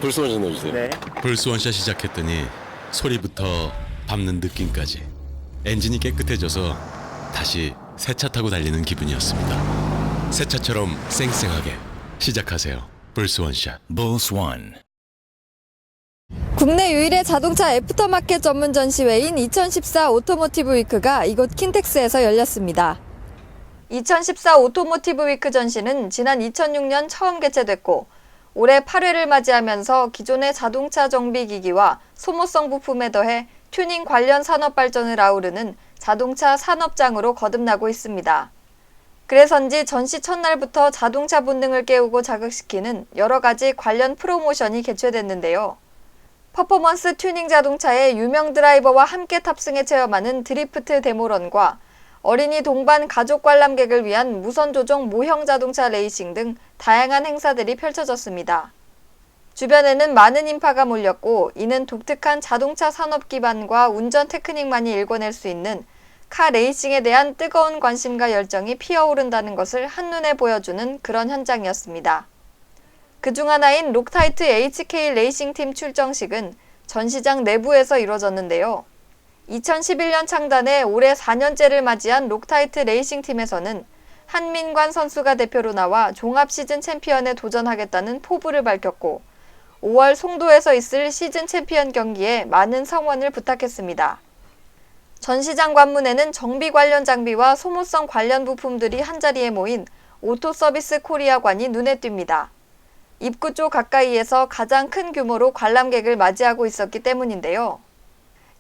불스 원샷 넣어주세요. 네. 불스 원샷 시작했더니 소리부터 밟는 느낌까지 엔진이 깨끗해져서 다시 새 차 타고 달리는 기분이었습니다. 새 차처럼 쌩쌩하게 시작하세요. 불스 원샷. Bulls One. 국내 유일의 자동차 애프터마켓 전문 전시회인 2014 오토모티브 위크가 이곳 킨텍스에서 열렸습니다. 2014 오토모티브 위크 전시는 지난 2006년 처음 개최됐고 올해 8회를 맞이하면서 기존의 자동차 정비 기기와 소모성 부품에 더해 튜닝 관련 산업 발전을 아우르는 자동차 산업장으로 거듭나고 있습니다. 그래서인지 전시 첫날부터 자동차 본능을 깨우고 자극시키는 여러 가지 관련 프로모션이 개최됐는데요. 퍼포먼스 튜닝 자동차의 유명 드라이버와 함께 탑승해 체험하는 드리프트 데모런과 어린이 동반 가족 관람객을 위한 무선 조종 모형 자동차 레이싱 등 다양한 행사들이 펼쳐졌습니다. 주변에는 많은 인파가 몰렸고 이는 독특한 자동차 산업 기반과 운전 테크닉만이 일궈낼 수 있는 카 레이싱에 대한 뜨거운 관심과 열정이 피어오른다는 것을 한눈에 보여주는 그런 현장이었습니다. 그중 하나인 록타이트 HK 레이싱팀 출정식은 전시장 내부에서 이루어졌는데요. 2011년 창단에 올해 4년째를 맞이한 록타이트 레이싱팀에서는 한민관 선수가 대표로 나와 종합 시즌 챔피언에 도전하겠다는 포부를 밝혔고 5월 송도에서 있을 시즌 챔피언 경기에 많은 성원을 부탁했습니다. 전시장 관문에는 정비 관련 장비와 소모성 관련 부품들이 한자리에 모인 오토서비스 코리아관이 눈에 띕니다. 입구 쪽 가까이에서 가장 큰 규모로 관람객을 맞이하고 있었기 때문인데요.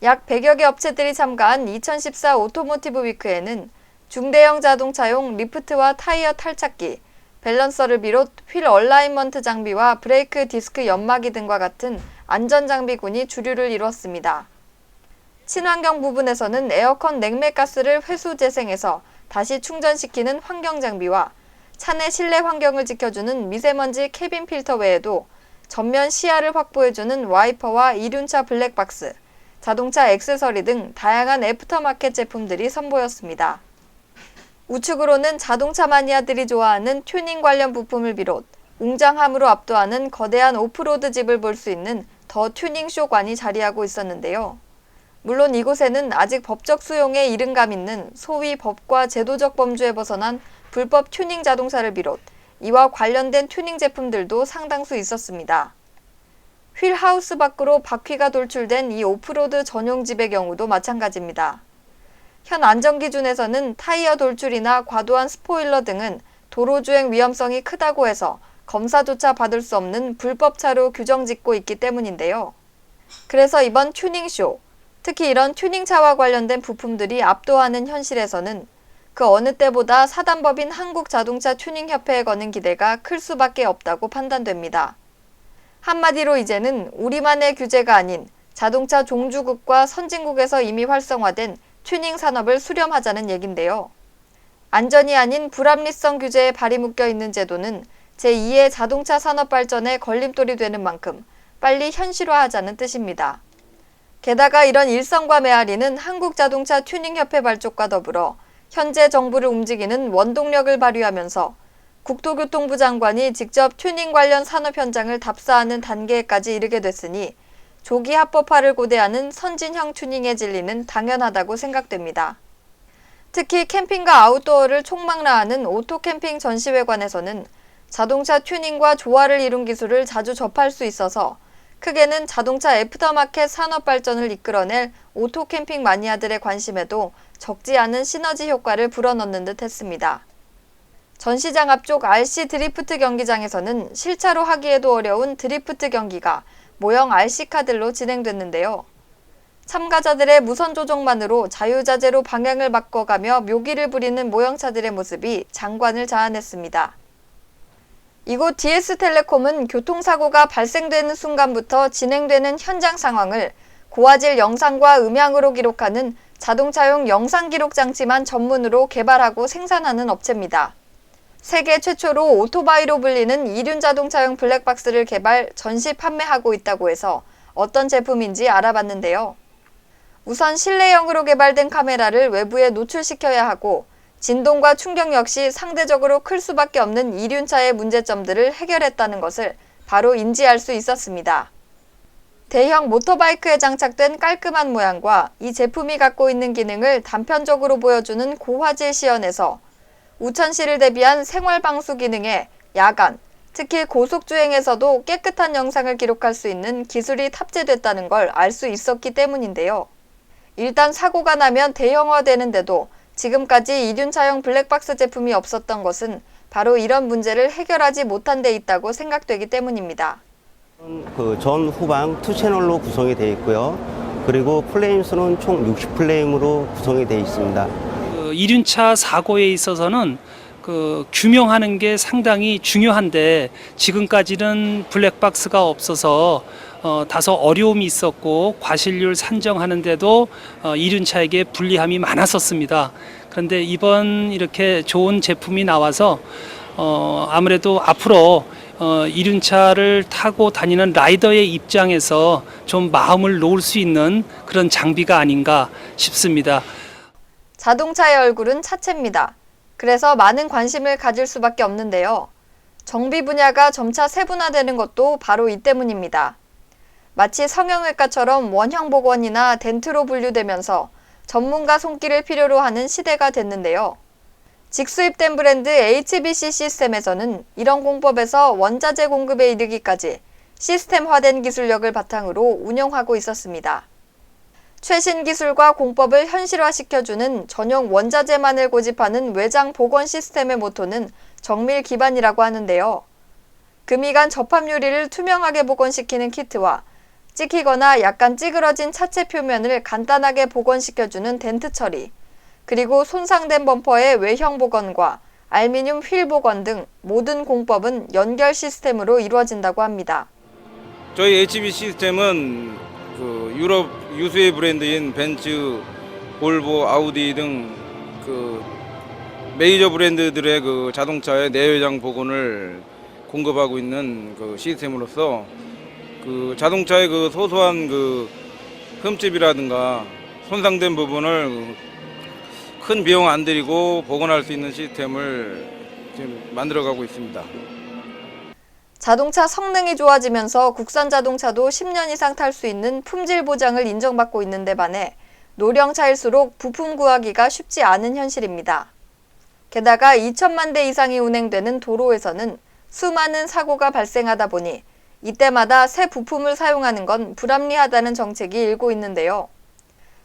약 100여 개 업체들이 참가한 2014 오토모티브 위크에는 중대형 자동차용 리프트와 타이어 탈착기, 밸런서를 비롯 휠 얼라인먼트 장비와 브레이크 디스크 연마기 등과 같은 안전장비군이 주류를 이뤘습니다. 친환경 부분에서는 에어컨 냉매가스를 회수 재생해서 다시 충전시키는 환경장비와 차 내 실내 환경을 지켜주는 미세먼지 캐빈 필터 외에도 전면 시야를 확보해주는 와이퍼와 이륜차 블랙박스, 자동차 액세서리 등 다양한 애프터마켓 제품들이 선보였습니다. 우측으로는 자동차 마니아들이 좋아하는 튜닝 관련 부품을 비롯 웅장함으로 압도하는 거대한 오프로드 집을 볼 수 있는 더 튜닝쇼관이 자리하고 있었는데요. 물론 이곳에는 아직 법적 수용에 이른감 있는 소위 법과 제도적 범주에 벗어난 불법 튜닝 자동차를 비롯 이와 관련된 튜닝 제품들도 상당수 있었습니다. 휠 하우스 밖으로 바퀴가 돌출된 이 오프로드 전용집의 경우도 마찬가지입니다. 현 안전기준에서는 타이어 돌출이나 과도한 스포일러 등은 도로주행 위험성이 크다고 해서 검사조차 받을 수 없는 불법차로 규정짓고 있기 때문인데요. 그래서 이번 튜닝쇼, 특히 이런 튜닝차와 관련된 부품들이 압도하는 현실에서는 그 어느 때보다 사단법인 한국자동차 튜닝협회에 거는 기대가 클 수밖에 없다고 판단됩니다. 한마디로 이제는 우리만의 규제가 아닌 자동차 종주국과 선진국에서 이미 활성화된 튜닝 산업을 수렴하자는 얘긴데요. 안전이 아닌 불합리성 규제에 발이 묶여 있는 제도는 제2의 자동차 산업 발전에 걸림돌이 되는 만큼 빨리 현실화하자는 뜻입니다. 게다가 이런 일성과 메아리는 한국자동차 튜닝협회 발족과 더불어 현재 정부를 움직이는 원동력을 발휘하면서 국토교통부 장관이 직접 튜닝 관련 산업 현장을 답사하는 단계까지 이르게 됐으니 조기 합법화를 고대하는 선진형 튜닝의 진리는 당연하다고 생각됩니다. 특히 캠핑과 아웃도어를 총망라하는 오토캠핑 전시회관에서는 자동차 튜닝과 조화를 이룬 기술을 자주 접할 수 있어서 크게는 자동차 애프터마켓 산업 발전을 이끌어낼 오토캠핑 마니아들의 관심에도 적지 않은 시너지 효과를 불어넣는 듯 했습니다. 전시장 앞쪽 RC 드리프트 경기장에서는 실차로 하기에도 어려운 드리프트 경기가 모형 RC카들로 진행됐는데요. 참가자들의 무선 조종만으로 자유자재로 방향을 바꿔가며 묘기를 부리는 모형차들의 모습이 장관을 자아냈습니다. 이곳 DS텔레콤은 교통사고가 발생되는 순간부터 진행되는 현장 상황을 고화질 영상과 음향으로 기록하는 자동차용 영상 기록 장치만 전문으로 개발하고 생산하는 업체입니다. 세계 최초로 오토바이로 불리는 이륜 자동차용 블랙박스를 개발, 전시 판매하고 있다고 해서 어떤 제품인지 알아봤는데요. 우선 실내형으로 개발된 카메라를 외부에 노출시켜야 하고 진동과 충격 역시 상대적으로 클 수밖에 없는 이륜차의 문제점들을 해결했다는 것을 바로 인지할 수 있었습니다. 대형 모터바이크에 장착된 깔끔한 모양과 이 제품이 갖고 있는 기능을 단편적으로 보여주는 고화질 시연에서 우천시를 대비한 생활방수 기능에 야간, 특히 고속주행에서도 깨끗한 영상을 기록할 수 있는 기술이 탑재됐다는 걸 알 수 있었기 때문인데요. 일단 사고가 나면 대형화되는데도 지금까지 이륜차용 블랙박스 제품이 없었던 것은 바로 이런 문제를 해결하지 못한 데 있다고 생각되기 때문입니다. 그 전 후방 2채널로 구성이 되어 있고요. 그리고 플레임 수는 총 60플레임으로 구성이 되어 있습니다. 이륜차 사고에 있어서는 규명하는 게 상당히 중요한데 지금까지는 블랙박스가 없어서 다소 어려움이 있었고 과실률 산정하는데도 이륜차에게 불리함이 많았었습니다. 그런데 이번 이렇게 좋은 제품이 나와서 아무래도 앞으로 이륜차를 타고 다니는 라이더의 입장에서 좀 마음을 놓을 수 있는 그런 장비가 아닌가 싶습니다. 자동차의 얼굴은 차체입니다. 그래서 많은 관심을 가질 수밖에 없는데요. 정비 분야가 점차 세분화되는 것도 바로 이 때문입니다. 마치 성형외과처럼 원형 복원이나 덴트로 분류되면서 전문가 손길을 필요로 하는 시대가 됐는데요. 직수입된 브랜드 HBC 시스템에서는 이런 공법에서 원자재 공급에 이르기까지 시스템화된 기술력을 바탕으로 운영하고 있었습니다. 최신 기술과 공법을 현실화시켜주는 전용 원자재만을 고집하는 외장 복원 시스템의 모토는 정밀 기반이라고 하는데요. 금이간 접합 유리를 투명하게 복원시키는 키트와 찍히거나 약간 찌그러진 차체 표면을 간단하게 복원시켜주는 덴트 처리, 그리고 손상된 범퍼의 외형 복원과 알루미늄 휠 복원 등 모든 공법은 연결 시스템으로 이루어진다고 합니다. 저희 HB 시스템은 유럽 유수의 브랜드인 벤츠, 볼보, 아우디 등 메이저 브랜드들의 자동차의 내외장 복원을 공급하고 있는 시스템으로서 자동차의 소소한 흠집이라든가 손상된 부분을 큰 비용 안 들이고 복원할 수 있는 시스템을 지금 만들어가고 있습니다. 자동차 성능이 좋아지면서 국산 자동차도 10년 이상 탈 수 있는 품질 보장을 인정받고 있는 데 반해 노령차일수록 부품 구하기가 쉽지 않은 현실입니다. 게다가 2천만 대 이상이 운행되는 도로에서는 수많은 사고가 발생하다 보니 이때마다 새 부품을 사용하는 건 불합리하다는 정책이 일고 있는데요.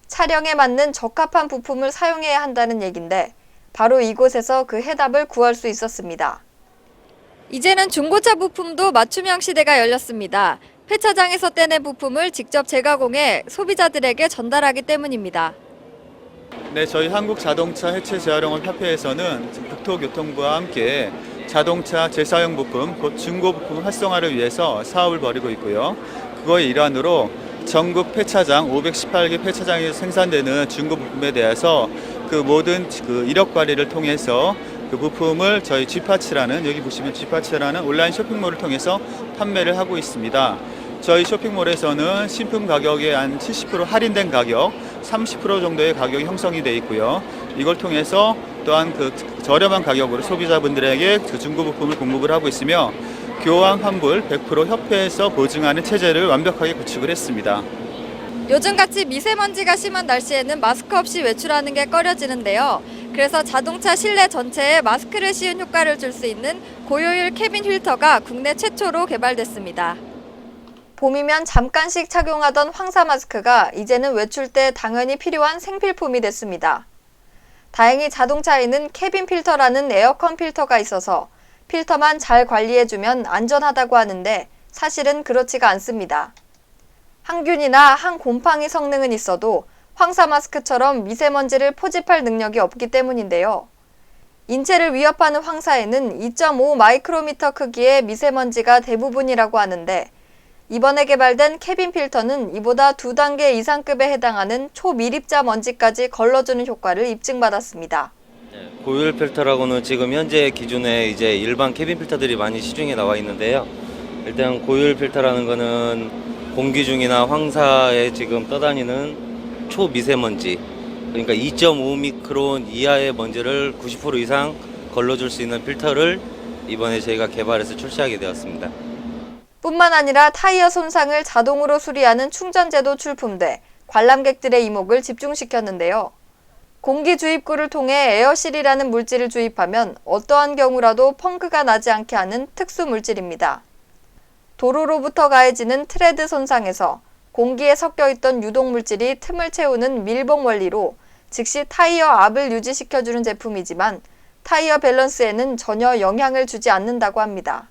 차량에 맞는 적합한 부품을 사용해야 한다는 얘긴데 바로 이곳에서 그 해답을 구할 수 있었습니다. 이제는 중고차 부품도 맞춤형 시대가 열렸습니다. 폐차장에서 떼낸 부품을 직접 재가공해 소비자들에게 전달하기 때문입니다. 네, 저희 한국자동차 해체 재활용업 협회에서는 국토교통부와 함께 자동차 재사용 부품, 곧 중고 부품 활성화를 위해서 사업을 벌이고 있고요. 그거의 일환으로 전국 폐차장 518개 폐차장에서 생산되는 중고 부품에 대해서 그 모든 이력 관리를 통해서 그 부품을 저희 G파츠라는, 여기 보시면 G파츠라는 온라인 쇼핑몰을 통해서 판매를 하고 있습니다. 저희 쇼핑몰에서는 신품 가격의 한 70% 할인된 가격, 30% 정도의 가격이 형성이 되어 있고요. 이걸 통해서 또한 저렴한 가격으로 소비자분들에게 중고 부품을 공급을 하고 있으며 교환 환불 100% 협회에서 보증하는 체제를 완벽하게 구축을 했습니다. 요즘같이 미세먼지가 심한 날씨에는 마스크 없이 외출하는 게 꺼려지는데요. 그래서 자동차 실내 전체에 마스크를 씌운 효과를 줄 수 있는 고효율 캐빈 필터가 국내 최초로 개발됐습니다. 봄이면 잠깐씩 착용하던 황사 마스크가 이제는 외출 때 당연히 필요한 생필품이 됐습니다. 다행히 자동차에는 캐빈 필터라는 에어컨 필터가 있어서 필터만 잘 관리해주면 안전하다고 하는데 사실은 그렇지가 않습니다. 항균이나 항곰팡이 성능은 있어도 황사 마스크처럼 미세먼지를 포집할 능력이 없기 때문인데요. 인체를 위협하는 황사에는 2.5 마이크로미터 크기의 미세먼지가 대부분이라고 하는데 이번에 개발된 캐빈 필터는 이보다 2단계 이상급에 해당하는 초미립자 먼지까지 걸러주는 효과를 입증받았습니다. 고효율 필터라고는 지금 현재 기준에 이제 일반 캐빈 필터들이 많이 시중에 나와 있는데요. 일단 고효율 필터라는 거는 공기 중이나 황사에 지금 떠다니는 초미세먼지, 그러니까 2.5 미크론 이하의 먼지를 90% 이상 걸러줄 수 있는 필터를 이번에 저희가 개발해서 출시하게 되었습니다. 뿐만 아니라 타이어 손상을 자동으로 수리하는 충전재도 출품돼 관람객들의 이목을 집중시켰는데요. 공기 주입구를 통해 에어실이라는 물질을 주입하면 어떠한 경우라도 펑크가 나지 않게 하는 특수 물질입니다. 도로로부터 가해지는 트레드 손상에서 공기에 섞여 있던 유독 물질이 틈을 채우는 밀봉 원리로 즉시 타이어 압을 유지시켜주는 제품이지만 타이어 밸런스에는 전혀 영향을 주지 않는다고 합니다.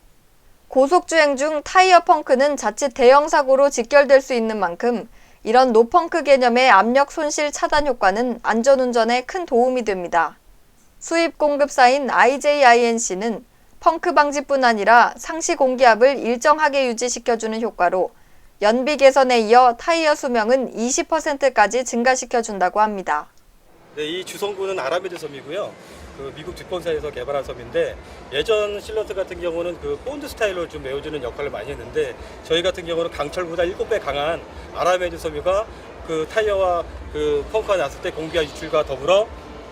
고속주행 중 타이어 펑크는 자칫 대형 사고로 직결될 수 있는 만큼 이런 노펑크 개념의 압력 손실 차단 효과는 안전운전에 큰 도움이 됩니다. 수입 공급사인 IJINC는 펑크 방지뿐 아니라 상시 공기압을 일정하게 유지시켜주는 효과로 연비 개선에 이어 타이어 수명은 20%까지 증가시켜준다고 합니다. 네, 이 주성구는 아라메드 섬이고요. 그 미국 두폰사에서 개발한 섬인데 예전 실러트 같은 경우는 그 본드 스타일로 좀 메워주는 역할을 많이 했는데 저희 같은 경우는 강철보다 7배 강한 아라메드 섬유가 그 타이어와 그 펑크가 났을 때 공기와 유출과 더불어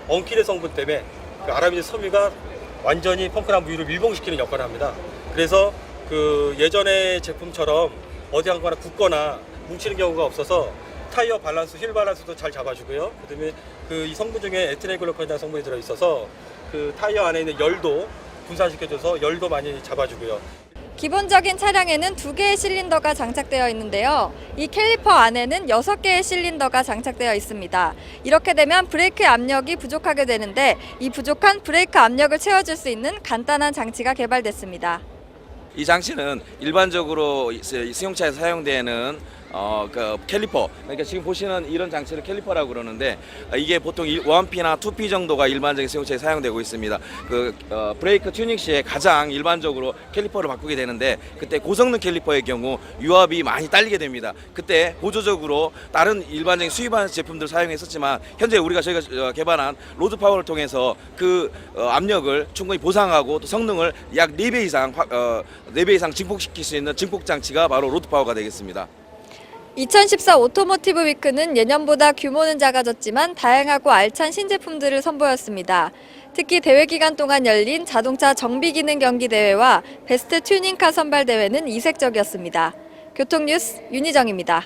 엉키의 성분 때문에 그 아라메드 섬유가 완전히 펑크나 무유를 밀봉시키는 역할을 합니다. 그래서 그 예전의 제품처럼 어디 한 거나 굳거나 뭉치는 경우가 없어서 타이어 밸런스, 휠 밸런스도 잘 잡아주고요. 그다음에 그 이 성분 중에 에틸렌글리콜이라는 성분이 들어있어서 그 타이어 안에 있는 열도 분산시켜줘서 열도 많이 잡아주고요. 기본적인 차량에는 2개의 실린더가 장착되어 있는데요. 이 캘리퍼 안에는 6개의 실린더가 장착되어 있습니다. 이렇게 되면 브레이크 압력이 부족하게 되는데 이 부족한 브레이크 압력을 채워줄 수 있는 간단한 장치가 개발됐습니다. 이 장치는 일반적으로 승용차에서 사용되는 그 캘리퍼, 그러니까 지금 보시는 이런 장치를 캘리퍼라고 그러는데 이게 보통 1P나 2P 정도가 일반적인 승용차에 사용되고 있습니다. 그 브레이크 튜닝 시에 가장 일반적으로 캘리퍼를 바꾸게 되는데 그때 고성능 캘리퍼의 경우 유압이 많이 딸리게 됩니다. 그때 보조적으로 다른 일반적인 수입하는 제품들 사용했었지만 현재 저희가 개발한 로드 파워를 통해서 그 압력을 충분히 보상하고 또 성능을 약 4배 이상 증폭시킬 수 있는 증폭 장치가 바로 로드 파워가 되겠습니다. 2014 오토모티브 위크는 예년보다 규모는 작아졌지만 다양하고 알찬 신제품들을 선보였습니다. 특히 대회 기간 동안 열린 자동차 정비 기능 경기 대회와 베스트 튜닝카 선발 대회는 이색적이었습니다. 교통뉴스 윤희정입니다.